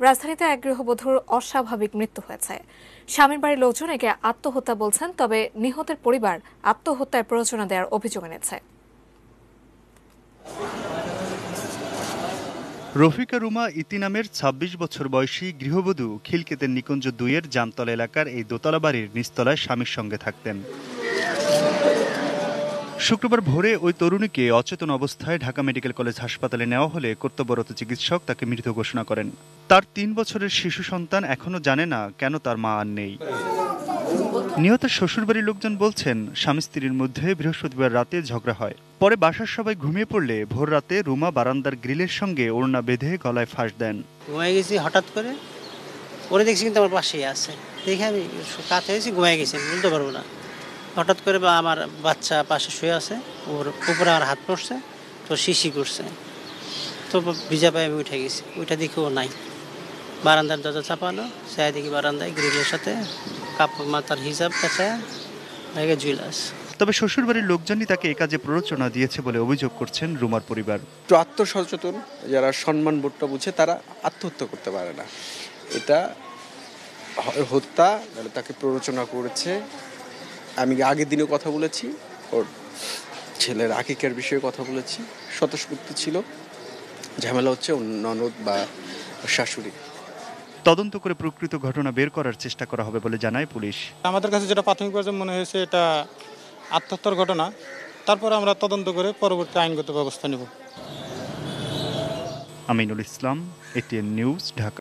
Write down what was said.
রাজধানীতে এক গৃহবধূর অস্বাভাবিক মৃত্যু হয়েছে। স্বামীর বাড়ির লোকজন একে আত্মহত্যা বলছেন, তবে নিহতের পরিবার আত্মহত্যায় প্ররোচনা দেওয়ার অভিযোগ এনেছে। রফিকা রুমা ইতি নামের ২৬ বছর বয়সী গৃহবধূ খিলকেতের নিকুঞ্জ ২-এর জামতলা এলাকার এই দোতলা বাড়ির নিচতলায় স্বামীর সঙ্গে থাকতেন। শুক্রবার ভোরে ওই তরুণীকে অচেতন অবস্থায় ঢাকা মেডিকেল কলেজ হাসপাতালে নেওয়া হলে কর্তব্যরত চিকিৎসক তাকে মৃত ঘোষণা করেন। তার ৩ বছরের শিশু সন্তান এখনও জানে না কেন তার মা আর নেই। নিহতের শ্বশুরবাড়ির লোকজন বলছেন, স্বামী স্ত্রীর মধ্যে বৃহস্পতিবার রাতে ঝগড়া হয়। পরে বাসার সবাই ঘুমিয়ে পড়লে ভোর রাতে রুমা বারান্দার গ্রিলের সঙ্গে ওড়না বেঁধে গলায় ফাঁস দেন। ঘুমাই গেছি হঠাৎ করে, ওরে দেখছি কিন্তু আমার পাশেই আছে। দেখে আমি কাত হয়েছি, ঘুমাই গেছি, বলতে পারবো না। হঠাৎ করে আমার বাচ্চা পাশে শুয়ে আছে, ওর উপরে আমার হাত পড়ছে, তো শিশি করছে, তো ভিজা পায়ে আমি উঠে গেছি। ওইটা দেখে ও নাই। বারান্দার দরজা চাপানো, চাই দেখি বারান্দায় গ্রিলের সাথে কাপড় মাথার হিজাব পেঁচায় ভেঙে জুইলাস। তবে শ্বশুরবাড়ির লোকজনই তাকে এ কাজে প্ররোচনা দিয়েছে বলে অভিযোগ করছেন রুমার পরিবার। আত্মসচেতন যারা সম্মান বোধটা বুঝে তারা আত্মহত্যা করতে পারে না। এটা হত্যা, তাকে প্ররোচনা করেছে। আমি আগের দিনে কথা বলেছি, ওর ছেলের আকিকার বিষয়ে কথা বলেছি। স্বতঃস্ফূর্ত ছিল, ঝামেলা হচ্ছে ননদ বা শাশুড়ি। তদন্ত করে প্রকৃত ঘটনা বের করার চেষ্টা করা হবে বলে জানায় পুলিশ। আমাদের কাছে যেটা প্রাথমিক পর্যায়ে মনে হয়েছে এটা আত্মহত্যার ঘটনা। তারপর আমরা তদন্ত করে পরবর্তী আইনগত ব্যবস্থা নেব। Aminul Islam, ATN news, Dhaka.